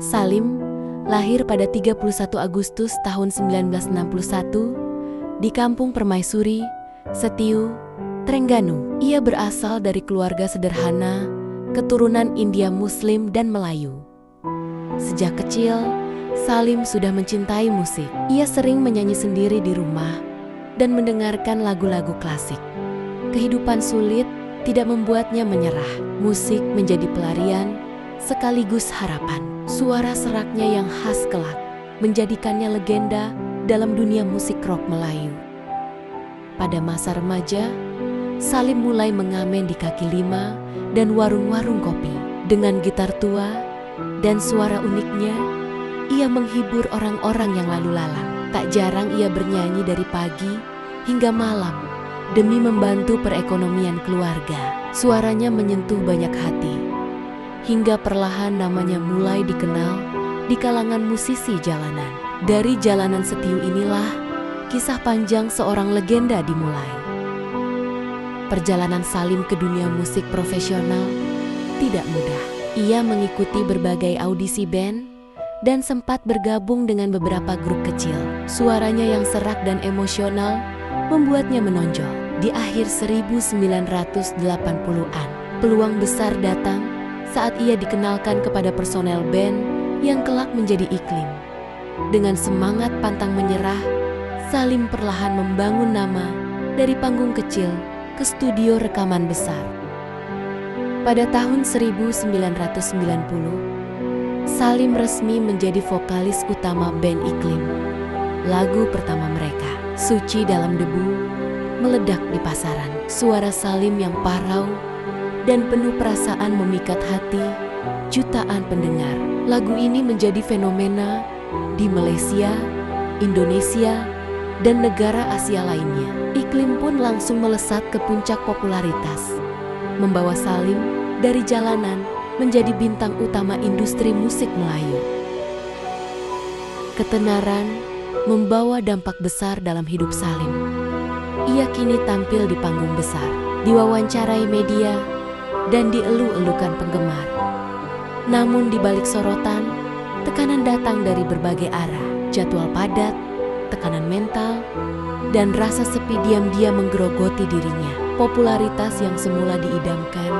Salim lahir pada 31 Agustus tahun 1961 di Kampung Permaisuri, Setiu, Trengganu. Ia berasal dari keluarga sederhana, keturunan India Muslim dan Melayu. Sejak kecil, Salim sudah mencintai musik. Ia sering menyanyi sendiri di rumah dan mendengarkan lagu-lagu klasik. Kehidupan sulit tidak membuatnya menyerah. Musik menjadi pelarian sekaligus harapan. Suara seraknya yang khas kelak menjadikannya legenda dalam dunia musik rock Melayu. Pada masa remaja, Salim mulai mengamen di kaki lima dan warung-warung kopi. Dengan gitar tua dan suara uniknya, ia menghibur orang-orang yang lalu lalang. Tak jarang ia bernyanyi dari pagi hingga malam demi membantu perekonomian keluarga. Suaranya menyentuh banyak hati, hingga perlahan namanya mulai dikenal di kalangan musisi jalanan. Dari jalanan Setiu inilah kisah panjang seorang legenda dimulai. Perjalanan Salim ke dunia musik profesional tidak mudah. Ia mengikuti berbagai audisi band dan sempat bergabung dengan beberapa grup kecil. Suaranya yang serak dan emosional membuatnya menonjol. Di akhir 1980-an, peluang besar datang saat ia dikenalkan kepada personel band yang kelak menjadi Iklim. Dengan semangat pantang menyerah, Salim perlahan membangun nama dari panggung kecil ke studio rekaman besar. Pada tahun 1990, Salim resmi menjadi vokalis utama band Iklim. Lagu pertama mereka, Suci Dalam Debu, meledak di pasaran. Suara Salim yang parau dan penuh perasaan memikat hati jutaan pendengar. Lagu ini menjadi fenomena di Malaysia, Indonesia, dan negara Asia lainnya. Iklim pun langsung melesat ke puncak popularitas, membawa Salim dari jalanan menjadi bintang utama industri musik Melayu. Ketenaran membawa dampak besar dalam hidup Salim. Ia kini tampil di panggung besar, diwawancarai media, dan dielu-elukan penggemar. Namun di balik sorotan, tekanan datang dari berbagai arah. Jadwal padat, tekanan mental, dan rasa sepi diam-diam menggerogoti dirinya. Popularitas yang semula diidamkan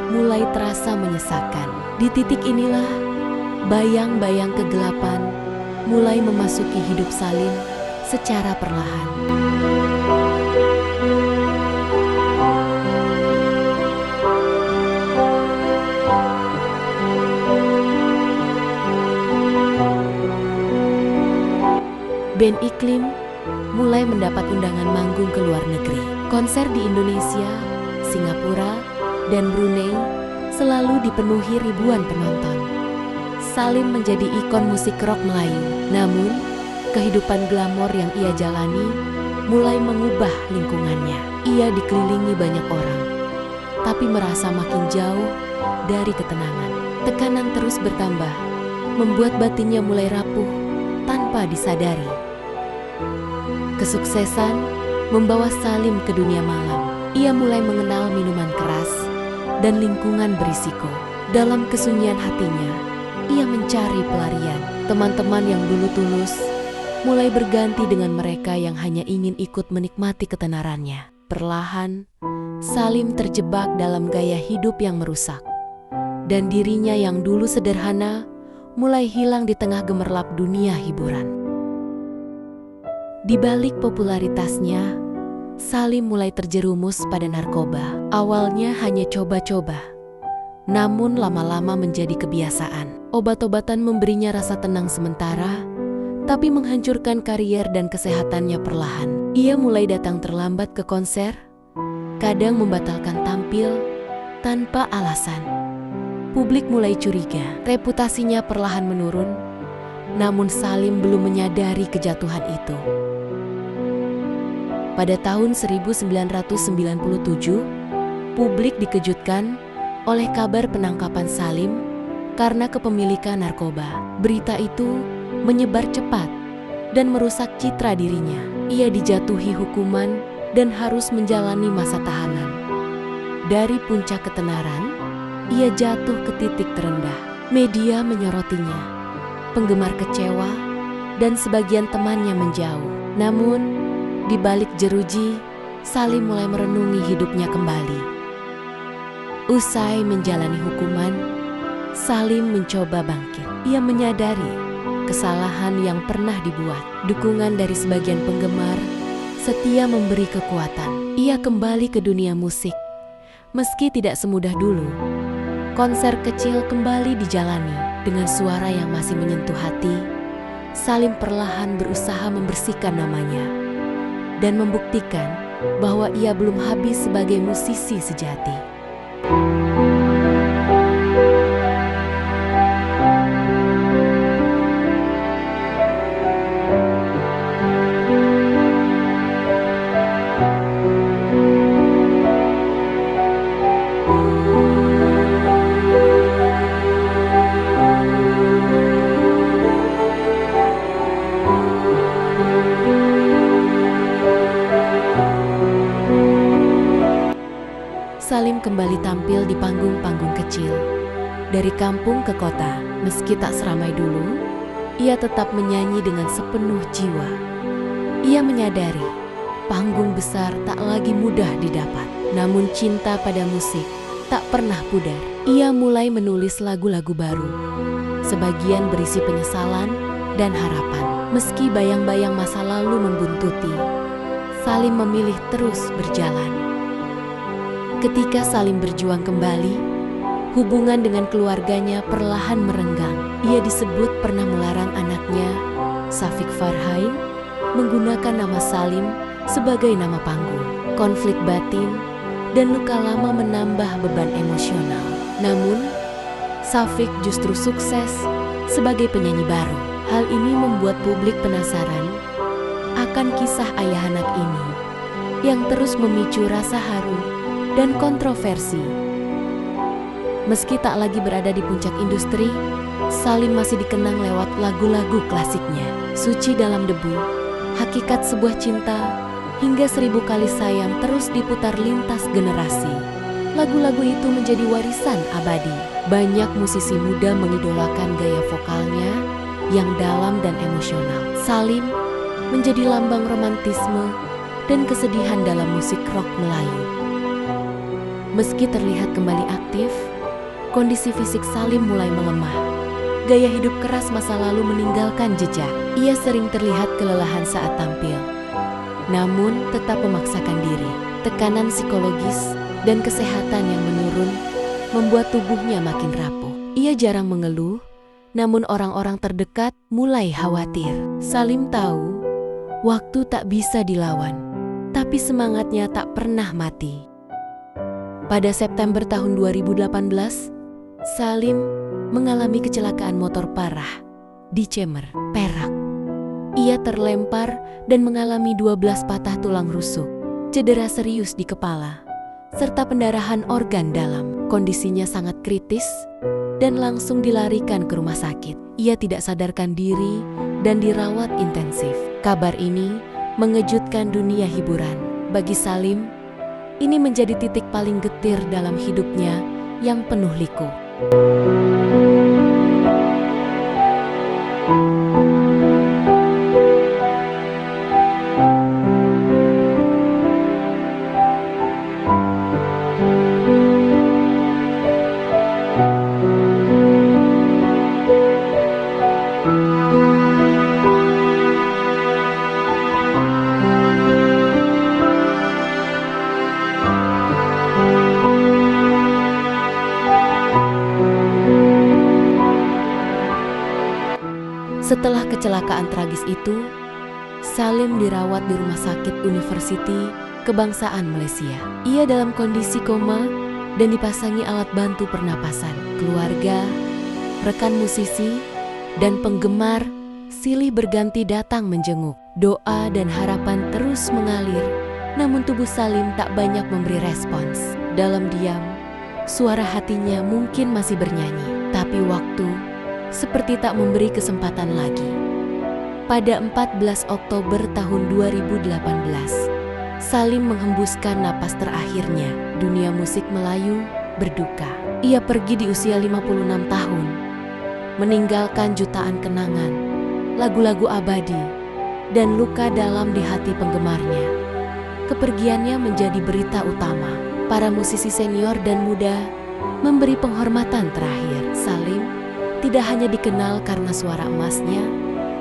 mulai terasa menyesakan. Di titik inilah, bayang-bayang kegelapan mulai memasuki hidup Salim secara perlahan. Band Iklim mulai mendapat undangan manggung ke luar negeri. Konser di Indonesia, Singapura, dan Brunei selalu dipenuhi ribuan penonton. Salim menjadi ikon musik rock Melayu. Namun, kehidupan glamor yang ia jalani mulai mengubah lingkungannya. Ia dikelilingi banyak orang, tapi merasa makin jauh dari ketenangan. Tekanan terus bertambah, membuat batinnya mulai rapuh tanpa disadari. Kesuksesan membawa Salim ke dunia malam. Ia mulai mengenal minuman keras dan lingkungan berisiko. Dalam kesunyian hatinya, ia mencari pelarian. Teman-teman yang dulu tulus mulai berganti dengan mereka yang hanya ingin ikut menikmati ketenarannya. Perlahan, Salim terjebak dalam gaya hidup yang merusak. Dan dirinya yang dulu sederhana mulai hilang di tengah gemerlap dunia hiburan. Di balik popularitasnya, Salim mulai terjerumus pada narkoba. Awalnya hanya coba-coba, namun lama-lama menjadi kebiasaan. Obat-obatan memberinya rasa tenang sementara, tapi menghancurkan karier dan kesehatannya perlahan. Ia mulai datang terlambat ke konser, kadang membatalkan tampil tanpa alasan. Publik mulai curiga, reputasinya perlahan menurun, namun Salim belum menyadari kejatuhan itu. Pada tahun 1997, publik dikejutkan oleh kabar penangkapan Salim karena kepemilikan narkoba. Berita itu menyebar cepat dan merusak citra dirinya. Ia dijatuhi hukuman dan harus menjalani masa tahanan. Dari puncak ketenaran, ia jatuh ke titik terendah. Media menyorotinya, penggemar kecewa, dan sebagian temannya menjauh. Namun, di balik jeruji, Salim mulai merenungi hidupnya kembali. Usai menjalani hukuman, Salim mencoba bangkit. Ia menyadari kesalahan yang pernah dibuat. Dukungan dari sebagian penggemar setia memberi kekuatan. Ia kembali ke dunia musik. Meski tidak semudah dulu, konser kecil kembali dijalani. Dengan suara yang masih menyentuh hati, Salim perlahan berusaha membersihkan namanya dan membuktikan bahwa ia belum habis sebagai musisi sejati. Salim kembali tampil di panggung-panggung kecil. Dari kampung ke kota, meski tak seramai dulu, ia tetap menyanyi dengan sepenuh jiwa. Ia menyadari panggung besar tak lagi mudah didapat. Namun cinta pada musik tak pernah pudar. Ia mulai menulis lagu-lagu baru. Sebagian berisi penyesalan dan harapan. Meski bayang-bayang masa lalu membuntuti, Salim memilih terus berjalan. Ketika Salim berjuang kembali, hubungan dengan keluarganya perlahan merenggang. Ia disebut pernah melarang anaknya, Syafiq Farhain, menggunakan nama Salim sebagai nama panggung. Konflik batin dan luka lama menambah beban emosional. Namun, Syafiq justru sukses sebagai penyanyi baru. Hal ini membuat publik penasaran akan kisah ayah anak ini yang terus memicu rasa haru dan kontroversi. Meski tak lagi berada di puncak industri, Salim masih dikenang lewat lagu-lagu klasiknya. Suci dalam debu, Hakikat sebuah cinta, hingga 1000 kali sayang terus diputar lintas generasi. Lagu-lagu itu menjadi warisan abadi. Banyak musisi muda mengidolakan gaya vokalnya yang dalam dan emosional. Salim menjadi lambang romantisme dan kesedihan dalam musik rock Melayu. Meski terlihat kembali aktif, kondisi fisik Salim mulai melemah. Gaya hidup keras masa lalu meninggalkan jejak. Ia sering terlihat kelelahan saat tampil, namun tetap memaksakan diri. Tekanan psikologis dan kesehatan yang menurun membuat tubuhnya makin rapuh. Ia jarang mengeluh, namun orang-orang terdekat mulai khawatir. Salim tahu, waktu tak bisa dilawan, tapi semangatnya tak pernah mati. Pada September tahun 2018, Salim mengalami kecelakaan motor parah di Cemer, Perak. Ia terlempar dan mengalami 12 patah tulang rusuk, cedera serius di kepala, serta pendarahan organ dalam. Kondisinya sangat kritis dan langsung dilarikan ke rumah sakit. Ia tidak sadarkan diri dan dirawat intensif. Kabar ini mengejutkan dunia hiburan. Bagi Salim, ini menjadi titik paling getir dalam hidupnya yang penuh liku. Setelah kecelakaan tragis itu, Salim dirawat di Rumah Sakit University Kebangsaan Malaysia. Ia dalam kondisi koma dan dipasangi alat bantu pernapasan. Keluarga, rekan musisi, dan penggemar silih berganti datang menjenguk. Doa dan harapan terus mengalir, namun tubuh Salim tak banyak memberi respons. Dalam diam, suara hatinya mungkin masih bernyanyi, tapi waktu seperti tak memberi kesempatan lagi. Pada 14 Oktober tahun 2018, Salim menghembuskan napas terakhirnya. Dunia musik Melayu berduka. Ia pergi di usia 56 tahun meninggalkan jutaan kenangan, lagu-lagu abadi, dan luka dalam di hati penggemarnya. Kepergiannya menjadi berita utama. Para musisi senior dan muda memberi penghormatan terakhir. Salim tidak hanya dikenal karena suara emasnya,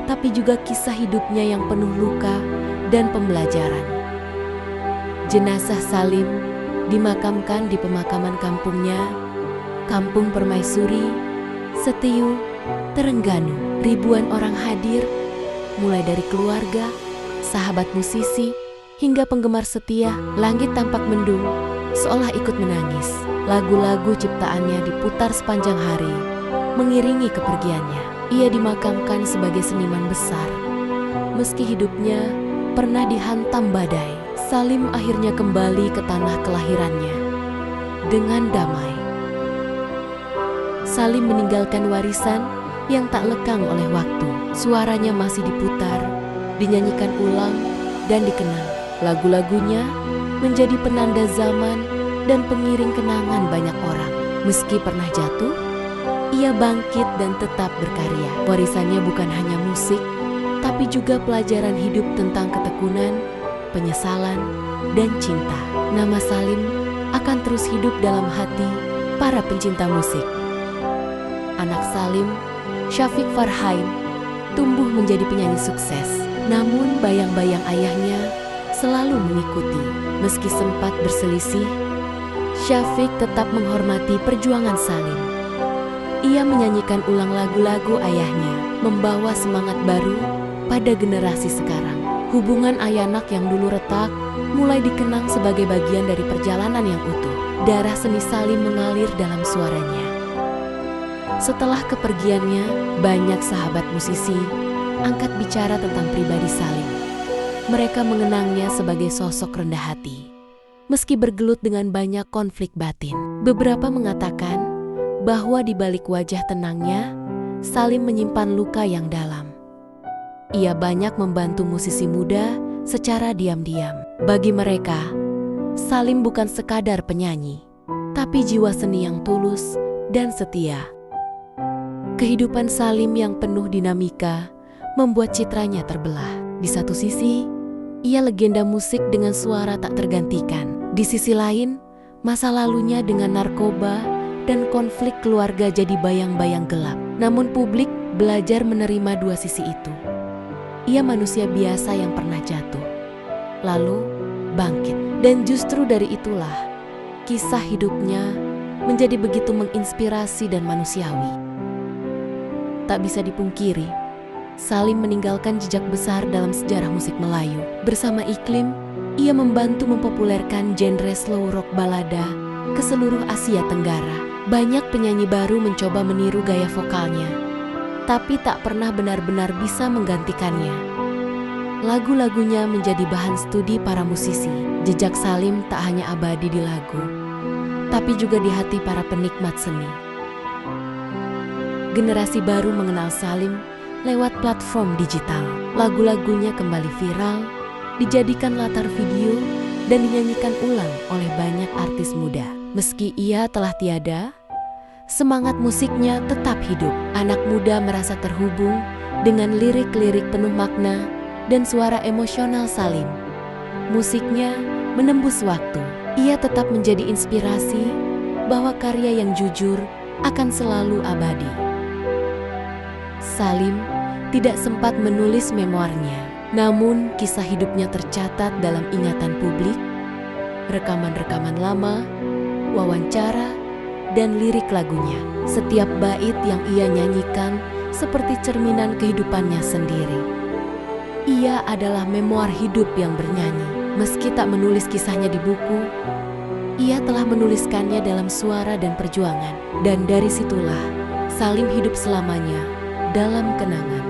tapi juga kisah hidupnya yang penuh luka dan pembelajaran. Jenazah Salim dimakamkan di pemakaman kampungnya, Kampung Permaisuri, Setiu, Terengganu. Ribuan orang hadir, mulai dari keluarga, sahabat musisi, hingga penggemar setia. Langit tampak mendung, seolah ikut menangis. Lagu-lagu ciptaannya diputar sepanjang hari, mengiringi kepergiannya. Ia dimakamkan sebagai seniman besar. Meski hidupnya pernah dihantam badai, Salim akhirnya kembali ke tanah kelahirannya dengan damai. Salim meninggalkan warisan yang tak lekang oleh waktu. Suaranya masih diputar, dinyanyikan ulang, dan dikenang. Lagu-lagunya menjadi penanda zaman dan pengiring kenangan banyak orang. Meski pernah jatuh, ia bangkit dan tetap berkarya. Warisannya bukan hanya musik, tapi juga pelajaran hidup tentang ketekunan, penyesalan, dan cinta. Nama Salim akan terus hidup dalam hati para pencinta musik. Anak Salim, Syafiq Farhain, tumbuh menjadi penyanyi sukses. Namun bayang-bayang ayahnya selalu mengikuti. Meski sempat berselisih, Syafiq tetap menghormati perjuangan Salim. Ia menyanyikan ulang lagu-lagu ayahnya, membawa semangat baru pada generasi sekarang. Hubungan ayah anak yang dulu retak mulai dikenang sebagai bagian dari perjalanan yang utuh. Darah seni Salim mengalir dalam suaranya. Setelah kepergiannya, banyak sahabat musisi angkat bicara tentang pribadi Salim. Mereka mengenangnya sebagai sosok rendah hati, meski bergelut dengan banyak konflik batin. Beberapa mengatakan bahwa di balik wajah tenangnya, Salim menyimpan luka yang dalam. Ia banyak membantu musisi muda secara diam-diam. Bagi mereka, Salim bukan sekadar penyanyi, tapi jiwa seni yang tulus dan setia. Kehidupan Salim yang penuh dinamika membuat citranya terbelah. Di satu sisi, ia legenda musik dengan suara tak tergantikan. Di sisi lain, masa lalunya dengan narkoba dan konflik keluarga jadi bayang-bayang gelap. Namun publik belajar menerima dua sisi itu. Ia manusia biasa yang pernah jatuh, lalu bangkit. Dan justru dari itulah, kisah hidupnya menjadi begitu menginspirasi dan manusiawi. Tak bisa dipungkiri, Salim meninggalkan jejak besar dalam sejarah musik Melayu. Bersama Iklim, ia membantu mempopulerkan genre slow rock balada ke seluruh Asia Tenggara. Banyak penyanyi baru mencoba meniru gaya vokalnya, tapi tak pernah benar-benar bisa menggantikannya. Lagu-lagunya menjadi bahan studi para musisi. Jejak Salim tak hanya abadi di lagu, tapi juga di hati para penikmat seni. Generasi baru mengenal Salim lewat platform digital. Lagu-lagunya kembali viral, dijadikan latar video, dan dinyanyikan ulang oleh banyak artis muda. Meski ia telah tiada, semangat musiknya tetap hidup. Anak muda merasa terhubung dengan lirik-lirik penuh makna dan suara emosional Salim. Musiknya menembus waktu. Ia tetap menjadi inspirasi bahwa karya yang jujur akan selalu abadi. Salim tidak sempat menulis memoarnya, namun kisah hidupnya tercatat dalam ingatan publik, rekaman-rekaman lama, wawancara, dan lirik lagunya. Setiap bait yang ia nyanyikan seperti cerminan kehidupannya sendiri. Ia adalah memoar hidup yang bernyanyi. Meski tak menulis kisahnya di buku, ia telah menuliskannya dalam suara dan perjuangan. Dan dari situlah Salim hidup selamanya dalam kenangan.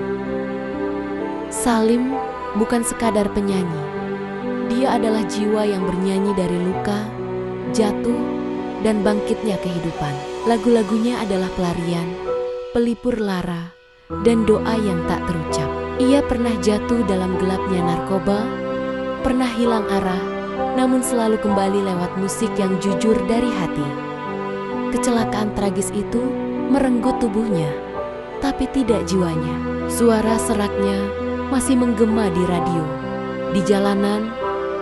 Salim bukan sekadar penyanyi. Dia adalah jiwa yang bernyanyi dari luka, jatuh, dan bangkitnya kehidupan. Lagu-lagunya adalah pelarian, pelipur lara, dan doa yang tak terucap. Ia pernah jatuh dalam gelapnya narkoba, pernah hilang arah, namun selalu kembali lewat musik yang jujur dari hati. Kecelakaan tragis itu merenggut tubuhnya, tapi tidak jiwanya. Suara seraknya masih menggema di radio, di jalanan,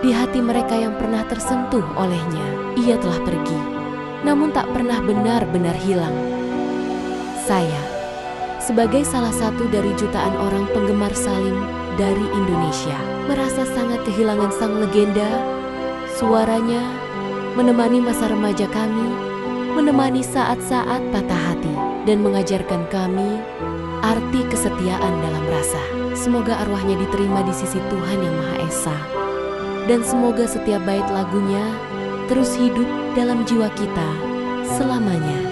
di hati mereka yang pernah tersentuh olehnya. Ia telah pergi, namun tak pernah benar-benar hilang. Saya, sebagai salah satu dari jutaan orang penggemar Salim dari Indonesia, merasa sangat kehilangan sang legenda. Suaranya menemani masa remaja kami, menemani saat-saat patah hati, dan mengajarkan kami arti kesetiaan dalam rasa. Semoga arwahnya diterima di sisi Tuhan Yang Maha Esa. Dan semoga setiap bait lagunya terus hidup dalam jiwa kita selamanya.